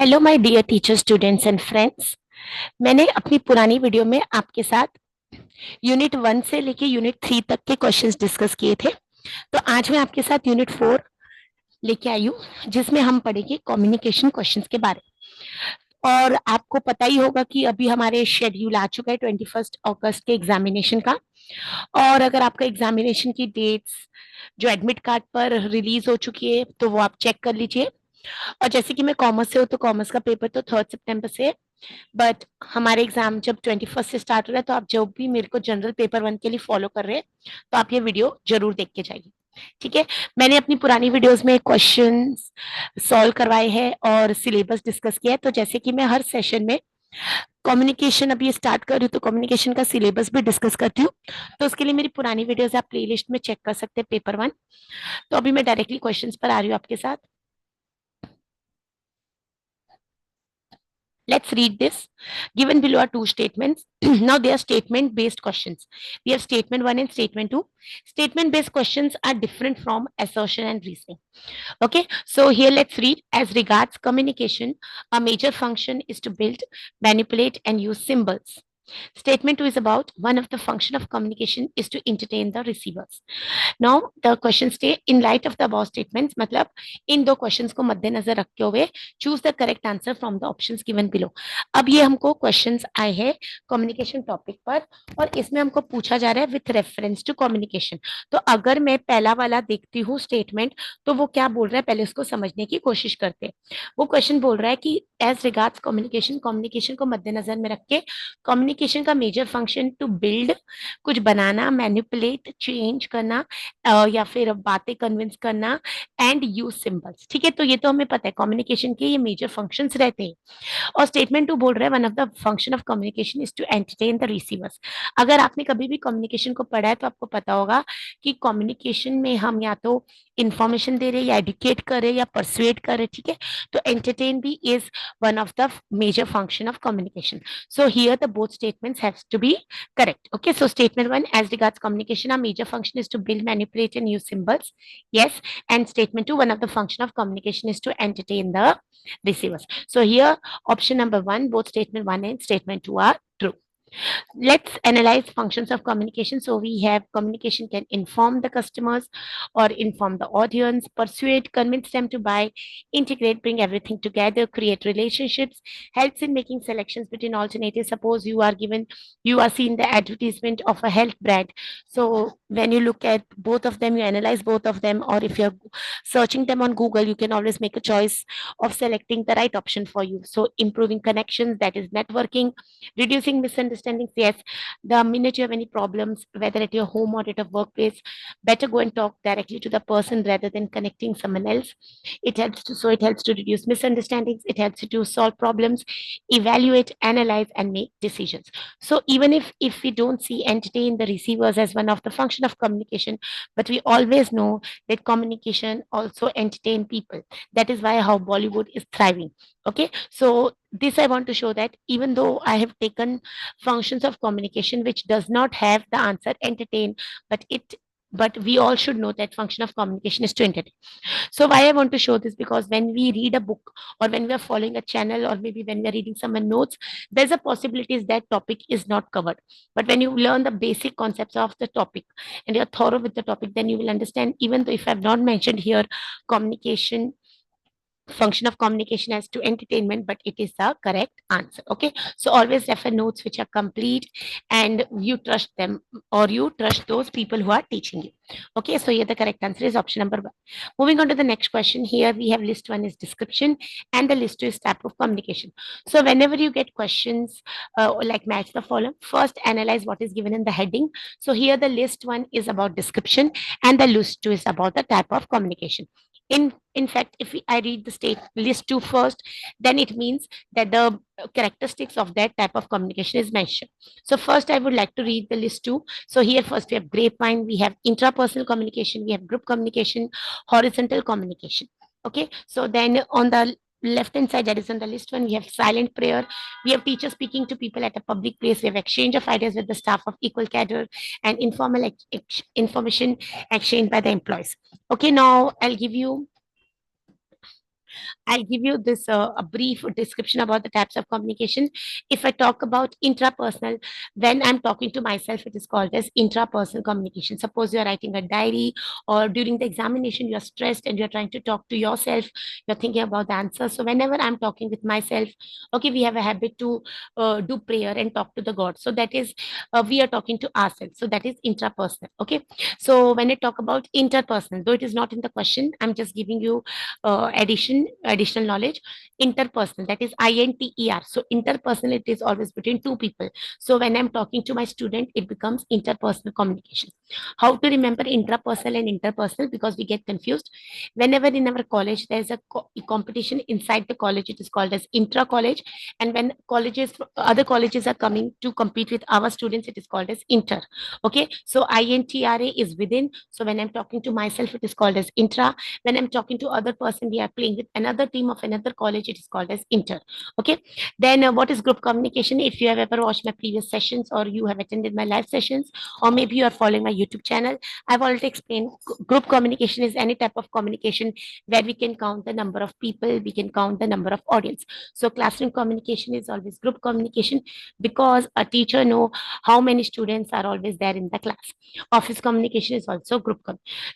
Hello my dear teacher students and friends. मैंने अपनी पुरानी वीडियो में आपके साथ यूनिट 1 से लेके यूनिट 3 तक के क्वेश्चंस डिस्कस किए थे। तो आज मैं आपके साथ यूनिट 4 लेके आई हूँ, जिसमें हम पढ़ेंगे कम्युनिकेशन क्वेश्चंस के बारे में। और आपको पता ही होगा कि अभी हमारे शेड्यूल आ चुका है 21 अगस्त के एग्जामिनेशन का। और अगर आपका एग्जामिनेशन की डेट्स जो एडमिट कार्ड पर रिलीज हो चुकी है तो वो आप चेक कर लीजिए। और जैसे कि मैं कॉमर्स से हूँ तो कॉमर्स का पेपर तो 3 सितंबर से है। बट हमारे एग्जाम जब 21 से स्टार्ट हो रहा है, तो आप जब भी मेरे को जनरल पेपर 1 के लिए फॉलो कर रहे हैं तो आप ये वीडियो जरूर देख के जाइए। ठीक है। मैंने अपनी पुरानी वीडियोस में क्वेश्चन सॉल्व करवाए हैं और सिलेबस डिस्कस किया है। तो जैसे कि मैं हर सेशन में कम्युनिकेशन अभी स्टार्ट कर रही हूँ तो कम्युनिकेशन का सिलेबस भी डिस्कस करती हूँ। तो उसके लिए मेरी पुरानी वीडियोस आप प्लेलिस्ट में चेक कर सकते हैं, पेपर 1। तो अभी मैं डायरेक्टली क्वेश्चन पर आ रही हूँ आपके साथ। Let's read this. Given below are two statements. Now they are statement based questions. We have statement 1 and statement 2. Statement based questions are different from assertion and reasoning. Okay, so here let's read. As regards communication, a major function is to build, manipulate, and use symbols. Statement 2 is about one of the function of communication is to entertain the receivers. Now the question stay in light of the above statements, मतलब इन दो questions को मद्देनजर रखते हुए choose the correct answer from the options given below. अब ये हमको questions आए हैं कम्युनिकेशन टॉपिक पर, और इसमें हमको पूछा जा रहा है विथ रेफरेंस टू कम्युनिकेशन। तो अगर मैं पहला वाला देखती हूँ स्टेटमेंट, तो वो क्या बोल रहा है पहले उसको समझने की कोशिश करते हैं। वो क्वेश्चन बोल रहा है कि एज रिगार्ड्स कम्युनिकेशन, कम्युनिकेशन को मद्देनजर में रख के कम्युनिकेशन का मेजर फंक्शन टू बिल्ड, कुछ बनाना, मैनिपुलेट, चेंज करना, या फिर बातें कन्विंस करना, एंड यूज सिंबल्स। ठीक है, तो ये तो हमें पता है कम्युनिकेशन के ये मेजर फंक्शंस रहते हैं। और स्टेटमेंट टू बोल रहा है one of the function of communication is to entertain the receivers. अगर आपने कभी भी कम्युनिकेशन को पढ़ा है तो आपको पता होगा कि कम्युनिकेशन में हम या तो इंफॉर्मेशन दे रहे हैं, या एडुकेट कर रहे हैं, या परसुएट कर रहे हैं। ठीक है, तो एंटरटेन भी is one of the major function of communication. So here the both statements have to be correct. Okay, so statement 1, as regards communication, our major function is to build, manipulate, and use symbols. Yes. And statement 2, one of the function of communication is to entertain the receivers. So here, option number 1, both statement 1 and statement 2 are true. Let's analyze functions of communication. So we have communication can inform the customers or inform the audience, persuade, convince them to buy, integrate, bring everything together, create relationships, helps in making selections between alternatives. Suppose you are seeing the advertisement of a health brand. So when you look at both of them, you analyze both of them, or if you're searching them on Google, you can always make a choice of selecting the right option for you. So improving connections, that is networking, reducing misunderstandings. Yes, the minute you have any problems, whether at your home or at a workplace, better go and talk directly to the person rather than connecting someone else. It helps to reduce misunderstandings, it helps you to solve problems, evaluate, analyze, and make decisions. So even if we don't see entertain the receivers as one of the function of communication, but we always know that communication also entertain people. That is why how Bollywood is thriving. Okay, so this I want to show that even though I have taken functions of communication which does not have the answer entertain, but we all should know that function of communication is to entertain. So why I want to show this, because when we read a book, or when we are following a channel, or maybe when we are reading someone notes, there's a possibility that topic is not covered. But when you learn the basic concepts of the topic and you're thorough with the topic, then you will understand, even though if I've not mentioned here communication, function of communication as to entertainment, but it is the correct answer. Okay, so always refer notes which are complete and you trust them, or you trust those people who are teaching you. Okay, so here the correct answer is option number 1. Moving on to the next question. Here we have list 1 is description and the list 2 is type of communication. So whenever you get questions like match the following, first analyze what is given in the heading. So here the list 1 is about description and the list 2 is about the type of communication. In fact, if I read the state list 2 first, then it means that the characteristics of that type of communication is mentioned. So first I would like to read the list 2. So here first we have grapevine, we have intrapersonal communication, we have group communication, horizontal communication. Okay, so then on the left hand side, that is on the list 1, we have silent prayer, we have teachers speaking to people at a public place, we have exchange of ideas with the staff of equal cadre, and informal information exchange by the employees. Okay, now I'll give you I'll give you this a brief description about the types of communication. If I talk about intrapersonal, when I'm talking to myself, it is called as intrapersonal communication. Suppose you're writing a diary, or during the examination, you're stressed and you're trying to talk to yourself, you're thinking about the answer. So whenever I'm talking with myself, okay, we have a habit to do prayer and talk to the God. So that is, we are talking to ourselves. So that is intrapersonal. Okay. So when I talk about interpersonal, though it is not in the question, I'm just giving you additional knowledge. Interpersonal, that is INTER. So interpersonal, it is always between two people. So when I'm talking to my student, it becomes interpersonal communication. How to remember intrapersonal and interpersonal? Because we get confused. Whenever in our college there's a competition inside the college, it is called as intra college. And when other colleges are coming to compete with our students, it is called as inter. Okay, so INTRA is within. So when I'm talking to myself, it is called as intra. When I'm talking to other person, we are playing with another team of another college, it is called as inter. Okay, then what is group communication? If you have ever watched my previous sessions, or you have attended my live sessions, or maybe you are following my YouTube channel, I've already explained group communication is any type of communication where we can count the number of people, we can count the number of audience. So classroom communication is always group communication, because a teacher know how many students are always there in the class. Office communication is also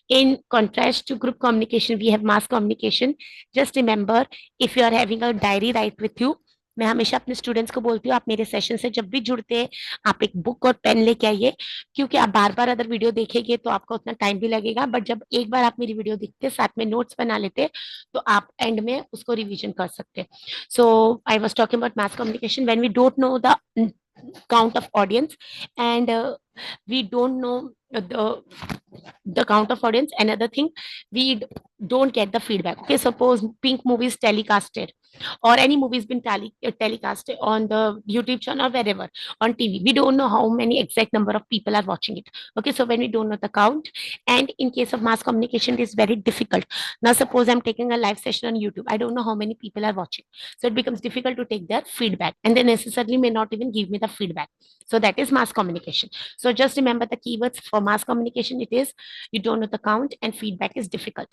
in contrast to group communication, we have mass communication. Just remember, if you are having a diary right with you, मैं हमेशा अपने students को बोलती हूँ, आप मेरे session से जब भी जुड़ते हैं, आप एक बुक और पेन लेके आइए, क्योंकि आप बार बार अगर वीडियो देखेंगे तो आपका उतना टाइम भी लगेगा, बट जब एक बार आप मेरी वीडियो देखते, साथ में नोट्स बना लेते, तो आप एंड में उसको रिवीजन कर सकते हैं. So I was talking about mass communication. When we don't know the count of audience, and we don't know the count of audience, another thing, don't get the feedback. Okay, suppose Pink movie is telecasted, or any movie has been telecasted on the YouTube channel or wherever on TV, we don't know how many exact number of people are watching it. Okay, so when we don't know the count, and in case of mass communication, it is very difficult. Now suppose I'm taking a live session on YouTube, I don't know how many people are watching, so it becomes difficult to take their feedback, and they necessarily may not even give me the feedback. So that is mass communication. So just remember the keywords for mass communication. It is, you don't know the count, and feedback is difficult.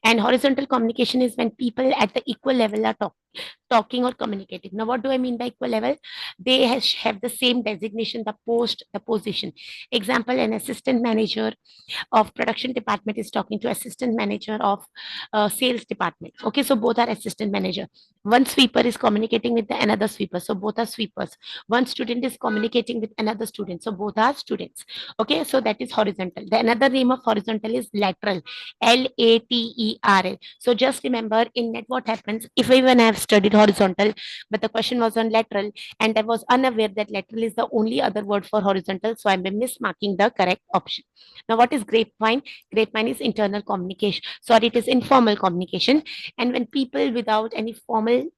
And horizontal communication is when people at the equal level are talking or communicating. Now, what do I mean by equal level? They have the same designation, the post, the position. Example, an assistant manager of production department is talking to assistant manager of sales department. Okay, so both are assistant manager. One sweeper is communicating with the another sweeper, so both are sweepers. One student is communicating with another student, so both are students. Okay, so that is horizontal. The another name of horizontal is lateral, Lateral. So just remember, in net what happens, if even I have studied horizontal, but the question was on lateral, and I was unaware that lateral is the only other word for horizontal, so I'm mismarking the correct option. Now, what is grapevine? Grapevine is internal communication. Sorry, it is informal communication. And when people without any formal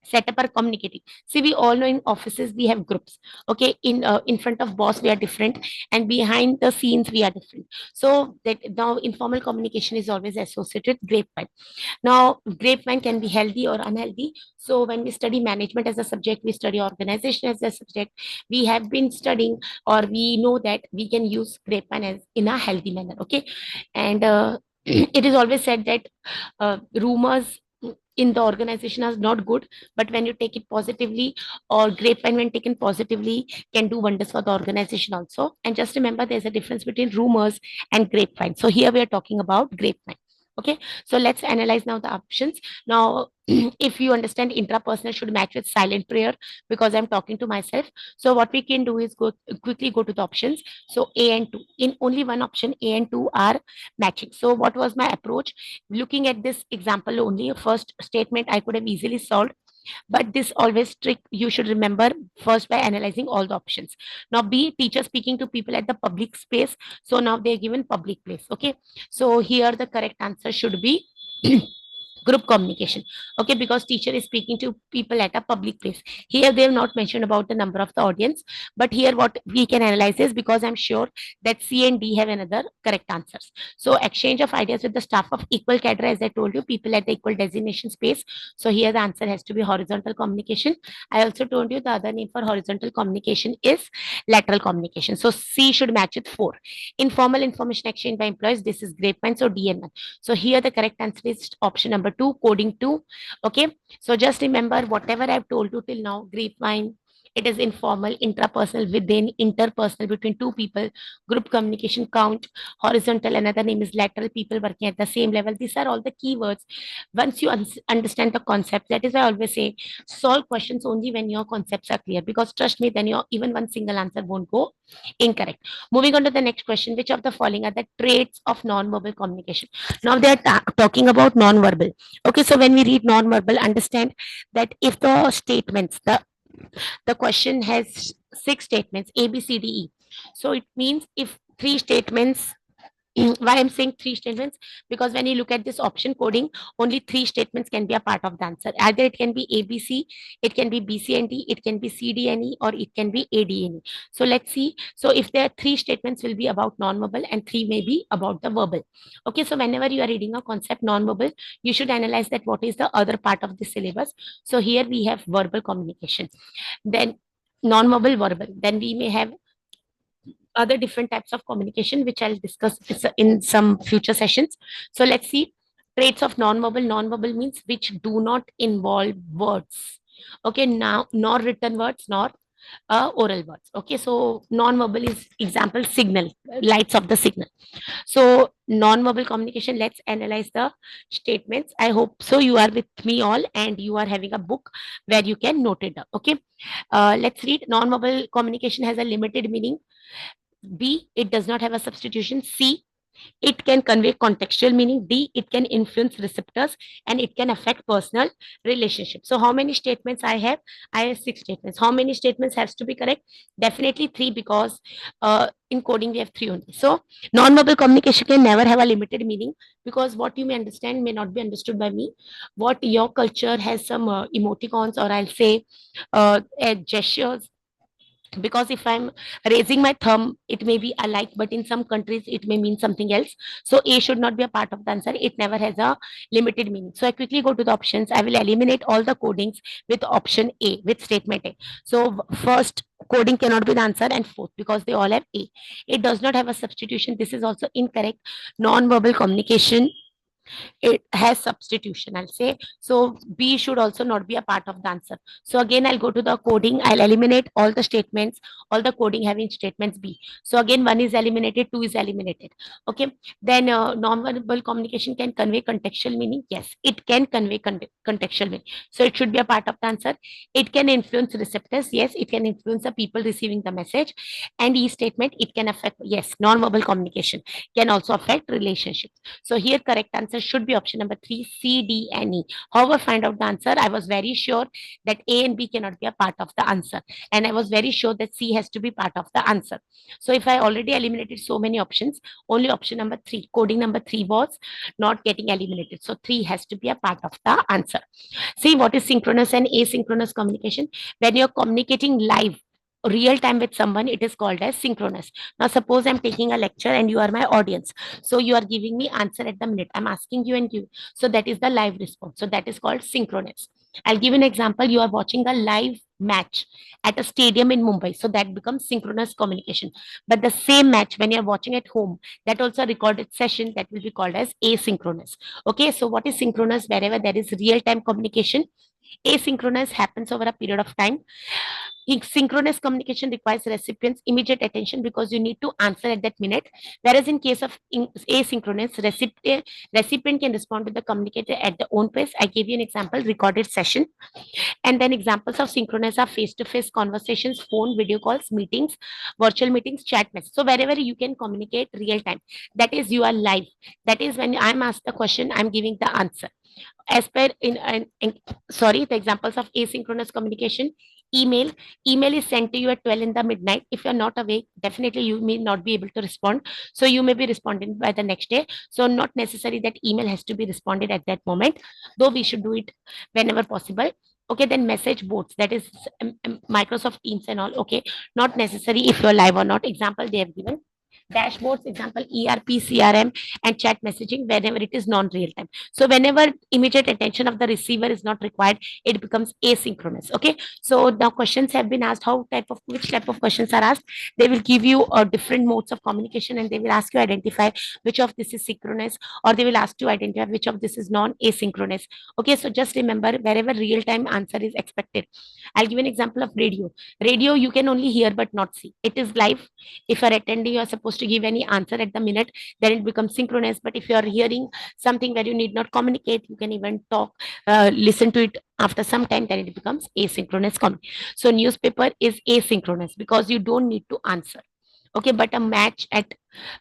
setup are communicating. See, we all know in offices we have groups. Okay, in front of boss we are different, and behind the scenes we are different. So that now informal communication is always associated with grapevine. Now, grapevine can be healthy or unhealthy. So when we study management as a subject, we study organization as a subject. We have been studying, or we know that we can use grapevine as in a healthy manner. Okay, and it is always said that rumors in the organization are not good, but when you take it positively, or grapevine when taken positively can do wonders for the organization also. And just remember, there's a difference between rumors and grapevine. So here we are talking about grapevine. Okay, so let's analyze now the options. Now, if you understand, intrapersonal should match with silent prayer, because I'm talking to myself. So what we can do is quickly go to the options. So A and 2, in only one option, A and 2 are matching. So what was my approach? Looking at this example only, first statement I could have easily solved, but this always trick you should remember first by analyzing all the options. Now, B, teacher speaking to people at the public space. So now they're given public place. Okay, so here the correct answer should be group communication. Okay, because teacher is speaking to people at a public place. Here they have not mentioned about the number of the audience, but here what we can analyze is, because I'm sure that C and D have another correct answers. So exchange of ideas with the staff of equal cadre, as I told you, people at the equal designation space. So here the answer has to be horizontal communication. I also told you the other name for horizontal communication is lateral communication. So C should match with 4. Informal information exchange by employees, this is grapevine, so D and 1. So here the correct answer is option number 2, coding 2. Okay, so just remember whatever I've told you till now. Grapevine, it is informal, intrapersonal, within, interpersonal, between two people, group communication, count, horizontal, another name is lateral, people working at the same level. These are all the keywords. Once you understand the concept, that is why I always say solve questions only when your concepts are clear, because trust me, then your even one single answer won't go incorrect. Moving on to the next question, which of the following are the traits of non-verbal communication? Now they are talking about non-verbal. Okay, so when we read non-verbal, understand that if the statements, the question has 6 statements, A, B, C, D, E. So it means if 3 statements, why I'm saying 3 statements, because when you look at this option coding, only 3 statements can be a part of the answer. Either it can be ABC, it can be BC and D, it can be CD and E, or it can be AD and E. So let's see. So if there are 3 statements will be about non-verbal and 3 may be about the verbal. Okay, so whenever you are reading a concept non-verbal, you should analyze that what is the other part of the syllabus. So here we have verbal communication, then non-verbal, verbal, then we may have other different types of communication, which I'll discuss in some future sessions. So let's see traits of non-verbal. Non-verbal means which do not involve words. Okay, now nor written words nor oral words. Okay, so non-verbal is example signal, lights of the signal. So non-verbal communication, let's analyze the statements. I hope so you are with me all and you are having a book where you can note it down. Okay, let's read. Non-verbal communication has a limited meaning. B, it does not have a substitution. C, it can convey contextual meaning. D, it can influence receptors and it can affect personal relationships. So how many statements I have? I have 6 statements. How many statements has to be correct? Definitely 3, because in coding we have 3 only. So non-verbal communication can never have a limited meaning, because what you may understand may not be understood by me. What your culture has some emoticons, or I'll say gestures, because if I'm raising my thumb, it may be alike, but in some countries it may mean something else. So A should not be a part of the answer. It never has a limited meaning. So I quickly go to the options. I will eliminate all the codings with option A, with statement A. So first coding cannot be the answer, and fourth, because they all have A. It does not have a substitution. This is also incorrect. Non-verbal communication, it has substitution, I'll say. So B should also not be a part of the answer. So again, I'll go to the coding. I'll eliminate all the statements, all the coding having statements B. So again, 1 is eliminated, 2 is eliminated. Okay. Then non-verbal communication can convey contextual meaning. Yes, it can convey contextual meaning. So it should be a part of the answer. It can influence receptors. Yes, it can influence the people receiving the message. And E statement, it can affect, yes, non-verbal communication can also affect relationships. So here correct answer should be option number 3, C, D, and E. However, find out the answer. I was very sure that A and B cannot be a part of the answer. And I was very sure that C has to be part of the answer. So if I already eliminated so many options, only option number 3, coding number 3 was not getting eliminated. So 3 has to be a part of the answer. See what is synchronous and asynchronous communication. When you're communicating live, real time with someone, it is called as synchronous. Now suppose I'm taking a lecture and you are my audience, so you are giving me answer at the minute. I'm asking you and you, so that is the live response, so that is called synchronous. I'll give an example. You are watching a live match at a stadium in Mumbai, so that becomes synchronous communication. But the same match when you're watching at home, that also a recorded session, that will be called as asynchronous. Okay, so what is synchronous? Wherever there is real time communication. Asynchronous happens over a period of time. Synchronous communication requires recipients immediate attention, because you need to answer at that minute. Whereas in case of asynchronous, recipient can respond to the communicator at their own pace. I gave you an example, recorded session. And then examples of synchronous are face-to-face conversations, phone, video calls, meetings, virtual meetings, chat messages. So wherever you can communicate real time, that is you are live. That is when I'm asked the question, I'm giving the answer. As per sorry, the examples of asynchronous communication: email is sent to you at 12 in the midnight. If you're not awake, definitely you may not be able to respond, so you may be responding by the next day. So not necessary that email has to be responded at that moment, though we should do it whenever possible. Okay, then message boards, that is Microsoft Teams and all. Okay, not necessary if you're live or not. Example they have given: Dashboards, example, ERP, CRM, and chat messaging whenever it is non-real time. So whenever immediate attention of the receiver is not required, it becomes asynchronous. Okay. So now questions have been asked. Which type of questions are asked? They will give you different modes of communication, and they will ask you identify which of this is synchronous, or they will ask you identify which of this is non-asynchronous. Okay. So just remember, wherever real time answer is expected. I'll give an example of radio. Radio you can only hear but not see. It is live. If you're attending, you're supposed to give any answer at the minute, then it becomes synchronous. But if you're hearing something where you need not communicate, you can even talk, listen to it after some time, then it becomes asynchronous. So newspaper is asynchronous because you don't need to answer. Okay, but a match at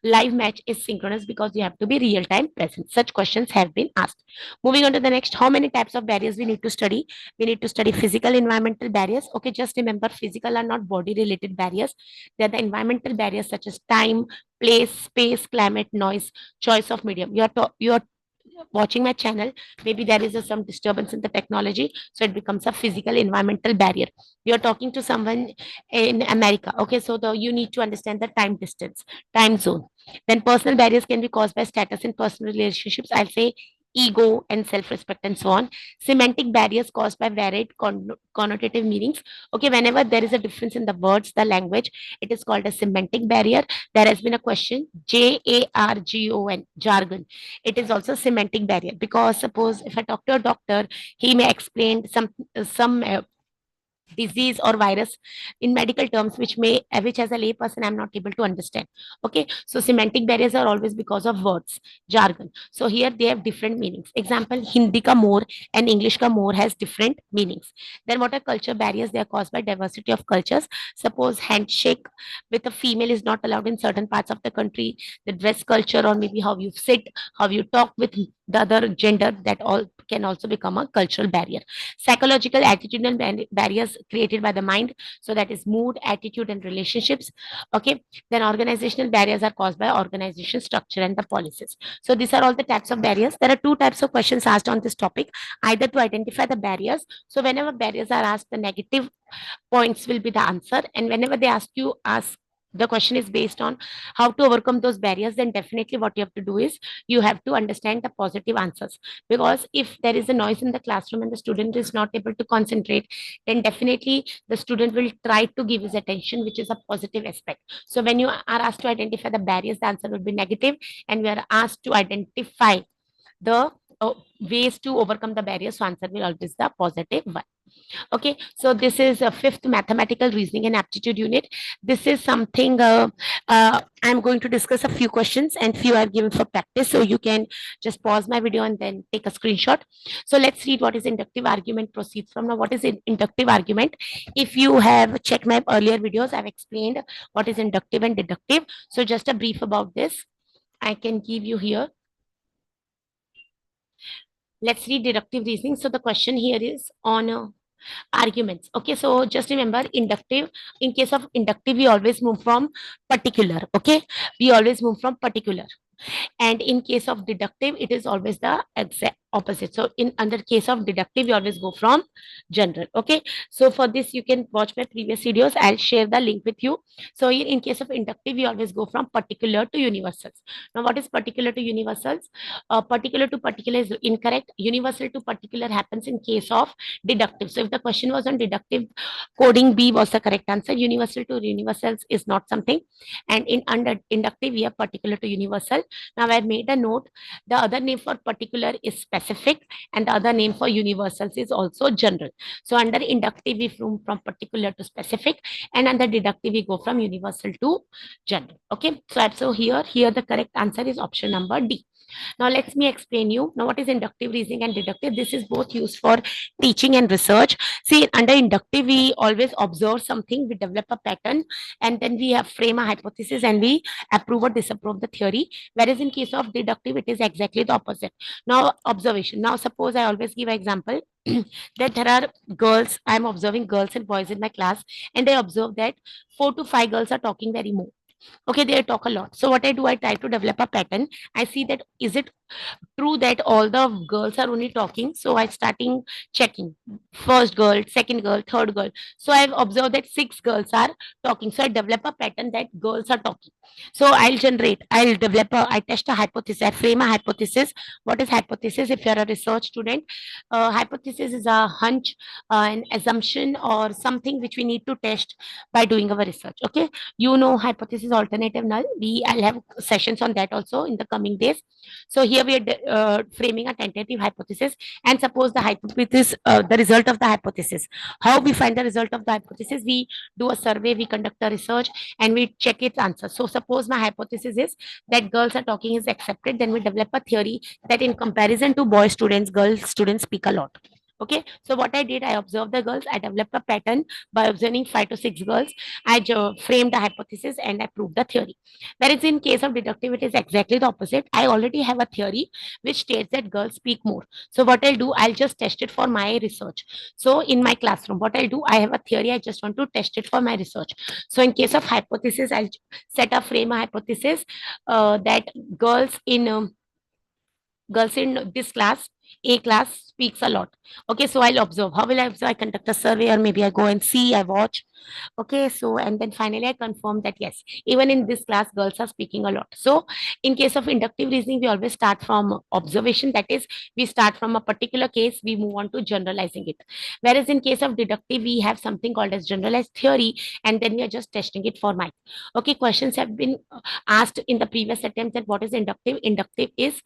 live match is synchronous because you have to be real time present. Such questions have been asked. Moving on to the next, how many types of barriers we need to study? We need to study physical, environmental barriers. Okay, just remember, physical are not body related barriers. They are the environmental barriers such as time, place, space, climate, noise, choice of medium. You are watching my channel, maybe there is some disturbance in the technology, so it becomes a physical environmental barrier. You're talking to someone in America, okay, so you need to understand the time distance, time zone. Then personal barriers can be caused by status in personal relationships, I'll say ego and self-respect and so on. Semantic barriers caused by varied connotative meanings. Okay, whenever there is a difference in the words, the language, it is called a semantic barrier. There has been a question, jargon, jargon. It is also semantic barrier because suppose if I talk to a doctor, he may explain some disease or virus in medical terms which as a lay person I'm not able to understand. Okay, so semantic barriers are always because of words, jargon. So here they have different meanings. Example, Hindi ka more and English ka more has different meanings. Then what are culture barriers? They are caused by diversity of cultures. Suppose handshake with a female is not allowed in certain parts of the country. The dress culture, or maybe how you sit, how you talk with the other gender, that all can also become a cultural barrier. Psychological attitudinal barriers created by the mind, so that is mood, attitude, and relationships. Okay, then organizational barriers are caused by organization structure and the policies. So these are all the types of barriers. There are two types of questions asked on this topic, either to identify the barriers. So whenever barriers are asked, the negative points will be the answer, and whenever they ask the question is based on how to overcome those barriers, then definitely what you have to do is you have to understand the positive answers. Because if there is a noise in the classroom and the student is not able to concentrate, then definitely the student will try to give his attention, which is a positive aspect. So when you are asked to identify the barriers, the answer will be negative, and we are asked to identify the ways to overcome the barriers, so answer will always the positive one. Okay, so this is a fifth mathematical reasoning and aptitude unit. This is something I'm going to discuss a few questions and few I've given for practice, so you can just pause my video and then take a screenshot. So let's read what is inductive argument proceeds from. Now, what is inductive argument? If you have checked my earlier videos, I've explained what is inductive and deductive. So just a brief about this I can give you here. Let's read deductive reasoning. So the question here is on arguments. Okay, so just remember, inductive, in case of inductive, we always move from particular. Okay, we always move from particular, and in case of deductive, it is always the exact opposite. So in under case of deductive, we always go from general. Okay, so for this you can watch my previous videos, I'll share the link with you. So in case of inductive, we always go from particular to universals. Now what is particular to universals? Particular to particular is incorrect. Universal to particular happens in case of deductive. So if the question was on deductive, coding B was the correct answer. Universal to universals is not something, and in under inductive we have particular to universal. Now I made a note, the other name for particular is specific, and the other name for universals is also general. So under inductive we move from particular to specific, and under deductive we go from universal to general. Okay, so here the correct answer is option number D. Now let me explain you. Now what is inductive reasoning and deductive? This is both used for teaching and research. See, under inductive, we always observe something, we develop a pattern, and then we have frame a hypothesis and we approve or disapprove the theory. Whereas in case of deductive, it is exactly the opposite. Now observation. Now suppose I always give an example that there are girls, I'm observing girls and boys in my class, and I observe that 4 to 5 girls are talking very more. Okay, they talk a lot. So what I do, I try to develop a pattern. I see that is it true that all the girls are only talking. So I starting checking first girl, second girl, third girl. So I've observed that six girls are talking. So I develop a pattern that girls are talking. So I test a hypothesis, I frame a hypothesis. What is hypothesis? If you're a research student, hypothesis is a hunch, an assumption, or something which we need to test by doing our research. Okay, you know hypothesis, alternative, null. I'll have sessions on that also in the coming days. So here we are framing a tentative hypothesis, and suppose the hypothesis, the result of the hypothesis. How we find the result of the hypothesis? We do a survey, we conduct a research, and we check its answer. So suppose my hypothesis is that girls are talking is accepted, then we develop a theory that in comparison to boy students, girl students speak a lot. Okay, so what I did, I observed the girls, I developed a pattern by observing 5 to 6 girls. I framed a hypothesis and I proved the theory. Whereas in case of deductive, it is exactly the opposite. I already have a theory which states that girls speak more. So what I'll do, I'll just test it for my research. So in my classroom, what I'll do, I have a theory, I just want to test it for my research. So in case of hypothesis, I'll set a frame a hypothesis that girls in this class, A class, speaks a lot. Okay, so I'll observe. How will I observe? I conduct a survey, or maybe I go and see, I watch. Okay, so and then finally I confirm that yes, even in this class, girls are speaking a lot. So in case of inductive reasoning, we always start from observation. That is, we start from a particular case, we move on to generalizing it. Whereas in case of deductive, we have something called as generalized theory, and then we are just testing it for math. Okay, questions have been asked in the previous attempt that what is inductive? Inductive is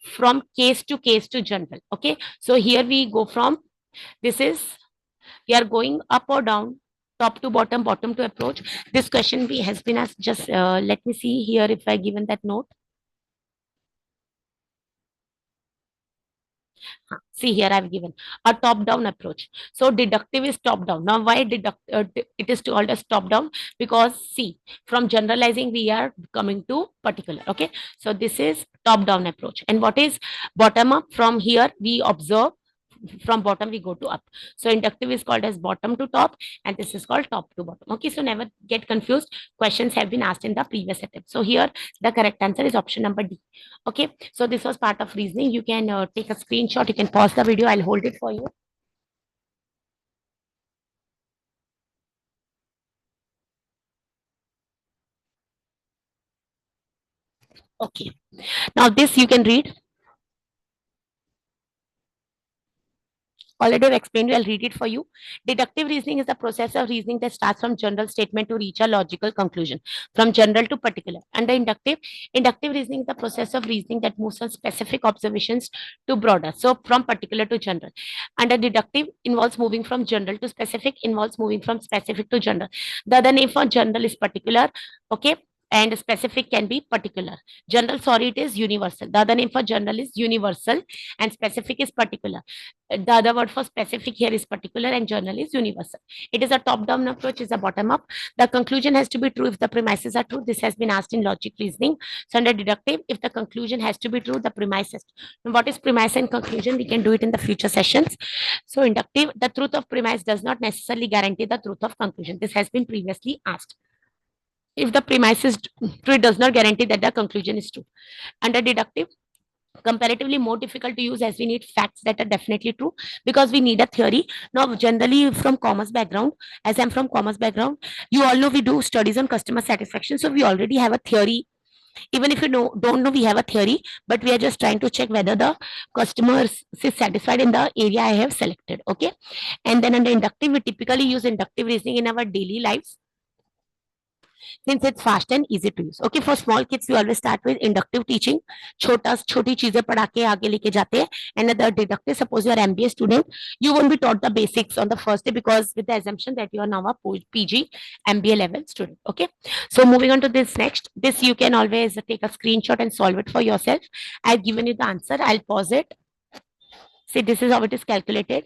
from case to general. Okay, so here we go from, this is, we are going up or down, top to bottom, bottom to approach. This question has been asked. Just let me see here if I given that note. See here, I've given a top-down approach. So deductive is top-down. Now, why it is called as top-down? Because see, from generalizing we are coming to particular. Okay, so this is top-down approach. And what is bottom-up? From here we observe, from bottom we go to up. So inductive is called as bottom to top, and this is called top to bottom. Okay, so never get confused. Questions have been asked in the previous attempt. So here the correct answer is option number D. Okay, so this was part of reasoning. You can take a screenshot, you can pause the video, I'll hold it for you. Okay, now this you can read. Already I've explained you, I'll read it for you. Deductive reasoning is the process of reasoning that starts from general statement to reach a logical conclusion, from general to particular. Under inductive reasoning is the process of reasoning that moves from specific observations to broader, so from particular to general. Under deductive, involves moving from general to specific, involves moving from specific to general. The other name for general is particular, okay, and specific can be particular. General, sorry, it is universal. The other name for general is universal, and specific is particular. The other word for specific here is particular, and general is universal. It is a top-down approach, is a bottom-up. The conclusion has to be true if the premises are true. This has been asked in logic reasoning. So under deductive, if the conclusion has to be true, the premises. Now, what is premise and conclusion? We can do it in the future sessions. So inductive, the truth of premise does not necessarily guarantee the truth of conclusion. This has been previously asked. If the premise is true, it does not guarantee that the conclusion is true. Under deductive, comparatively more difficult to use, as we need facts that are definitely true, because we need a theory. Now generally from commerce background, as I'm from commerce background, you all know we do studies on customer satisfaction, so we already have a theory. Even if you don't know, we have a theory, but we are just trying to check whether the customer is satisfied in the area I have selected. Okay, and then under inductive, we typically use inductive reasoning in our daily lives, since it's fast and easy to use. Okay, for small kids, we always start with inductive teaching. छोटी चीजें पढ़ा के आगे लेके जाते हैं. And the deductive, suppose you are MBA student, you won't be taught the basics on the first day, because with the assumption that you are now a PG MBA level student. Okay, so moving on to this next, this you can always take a screenshot and solve it for yourself. I've given you the answer. I'll pause it. See, this is how it is calculated.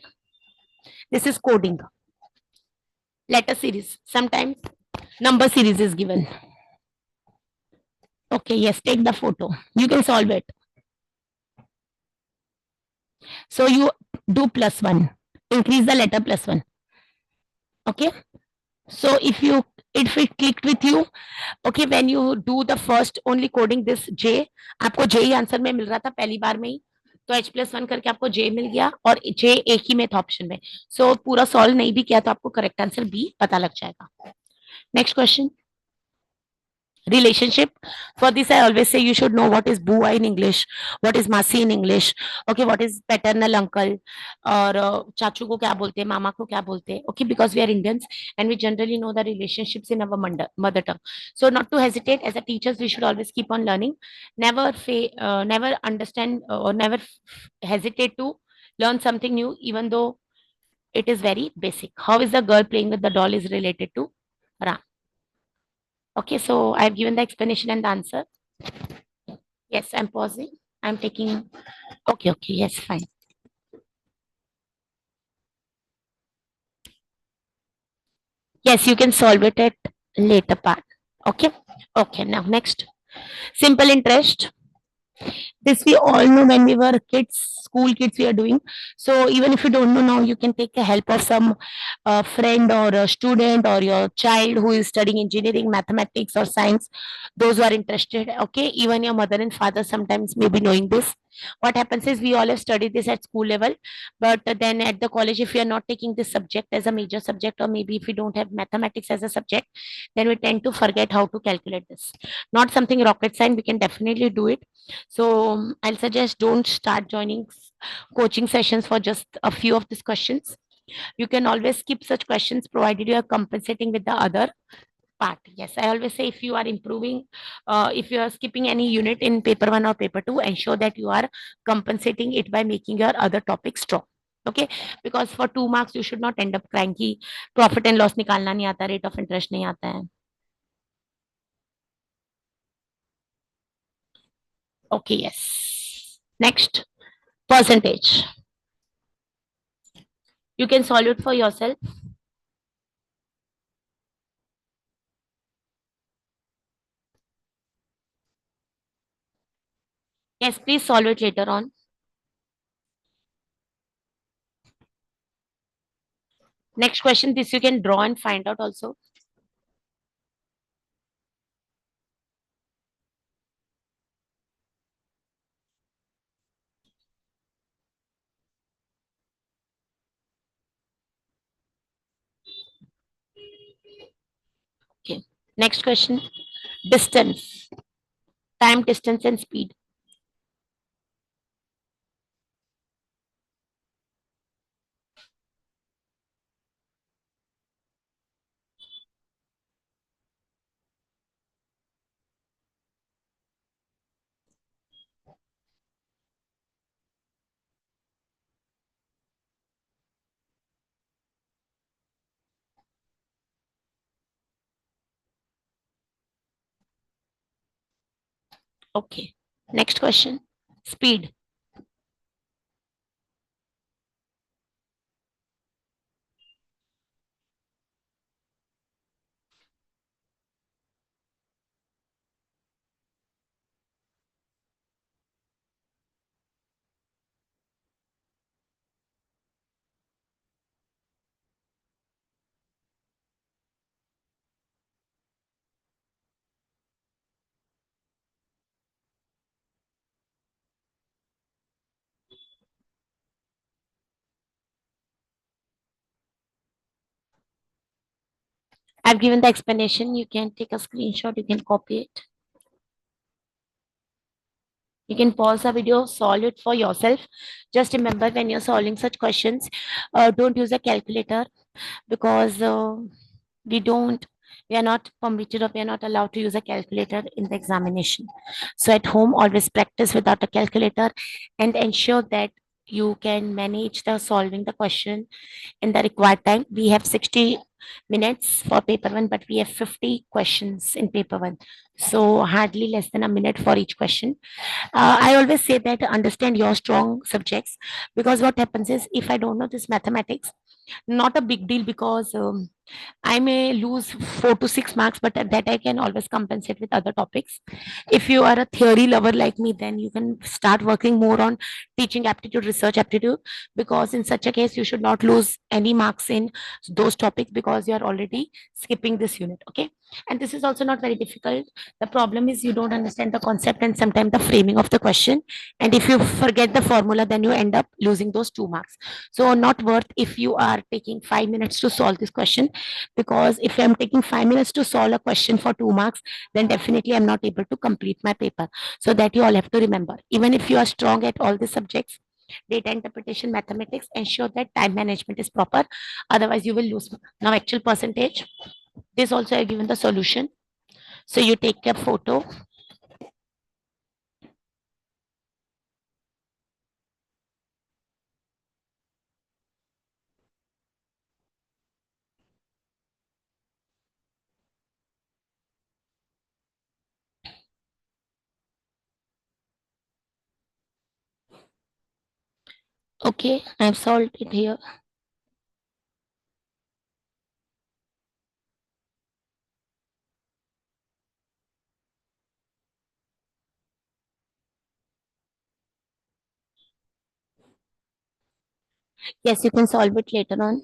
This is coding. Letter series. Sometimes number series is given. Okay, yes, take the photo. You can solve it. So you do +1. Increase the letter +1. Okay. So if it clicked with you, okay, when you do the first only coding this J, आपको J ही answer में मिल रहा था पहली बार में ही, तो H+1 करके आपको J मिल गया और J एक ही में था ऑप्शन में. सो पूरा सॉल्व नहीं भी किया तो आपको करेक्ट आंसर बी पता लग जाएगा. Next question. Relationship. For this I always say you should know what is bua in English, what is masi in English, okay, what is paternal uncle, or chachu ko kya bolte hain, mama ko kya bolte hain, okay, because we are Indians and we generally know the relationships in our mother tongue. So not to hesitate, as a teachers we should always keep on learning. Never understand or never hesitate to learn something new even though it is very basic. How is the girl playing with the doll is related to Ram. Okay, so I have given the explanation and the answer. Yes, I'm pausing. I'm taking. Okay, okay, yes, fine. Yes, you can solve it at later part. Okay, okay. Now next, simple interest. This we all know when we were kids, school kids we are doing. So even if you don't know now, you can take the help of some friend or a student or your child who is studying engineering, mathematics or science, those who are interested. Okay, even your mother and father sometimes may be knowing this. What happens is we all have studied this at school level, but then at the college, if we are not taking this subject as a major subject, or maybe if we don't have mathematics as a subject, then we tend to forget how to calculate this. Not something rocket science, we can definitely do it. So I'll suggest don't start joining coaching sessions for just a few of these questions. You can always skip such questions provided you are compensating with the other part. Yes, I always say if you are improving, if you are skipping any unit in paper 1 or paper 2, ensure that you are compensating it by making your other topics strong. Okay, because for 2 marks you should not end up crying कि profit and loss निकालना नहीं आता, rate of interest नहीं आता है. Okay, yes. Next, percentage. You can solve it for yourself. Yes, please solve it later on. Next question, this you can draw and find out also. Okay. Next question, distance, time, distance, and speed. Okay. Next question, speed. I've given the explanation. You can take a screenshot. You can copy it. You can pause the video, solve it for yourself. Just remember when you're solving such questions, don't use a calculator because we don't we are not permitted or we are not allowed to use a calculator in the examination. So at home always practice without a calculator and ensure that you can manage the solving the question in the required time. We have 60 minutes for paper 1, but we have 50 questions in paper 1, so hardly less than a minute for each question. I always say that understand your strong subjects, because what happens is if I don't know this mathematics, not a big deal, because I may lose 4 to 6 marks, but that I can always compensate with other topics. If you are a theory lover like me, then you can start working more on teaching aptitude, research aptitude, because in such a case, you should not lose any marks in those topics because because you are already skipping this unit. Okay, and this is also not very difficult. The problem is you don't understand the concept and sometimes the framing of the question, and if you forget the formula, then you end up losing those 2 marks. So not worth if you are taking 5 minutes to solve this question, because if I'm taking 5 minutes to solve a question for 2 marks, then definitely I'm not able to complete my paper. So that you all have to remember. Even if you are strong at all the subjects, data interpretation, mathematics, ensure that time management is proper. Otherwise, you will lose. Now, actual percentage. This also I given the solution. So you take a photo. Okay, I've solved it here. Yes, you can solve it later on.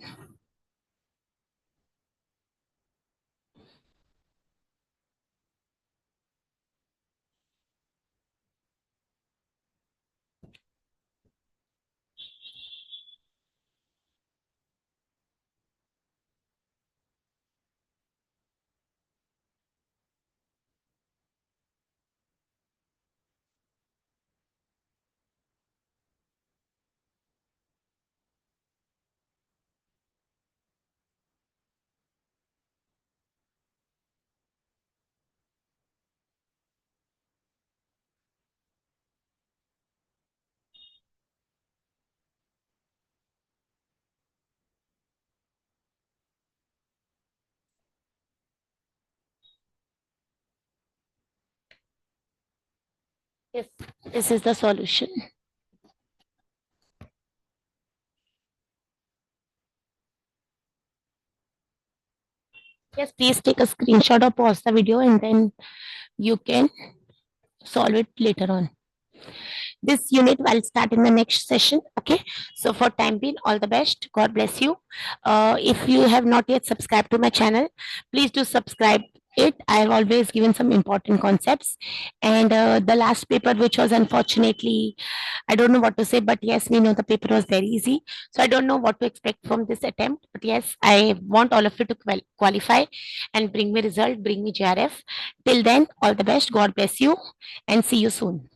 Yes, this is the solution. Yes, please take a screenshot or pause the video and then you can solve it later on. This unit will start in the next session. Okay, so for time being, all the best. God bless you. If you have not yet subscribed to my channel, please do subscribe it. I have always given some important concepts, and the last paper, which was unfortunately, I don't know what to say, but yes, we know the paper was very easy. So I don't know what to expect from this attempt, but yes, I want all of you to qualify and bring me result, bring me JRF. Till then, all the best. God bless you, and see you soon.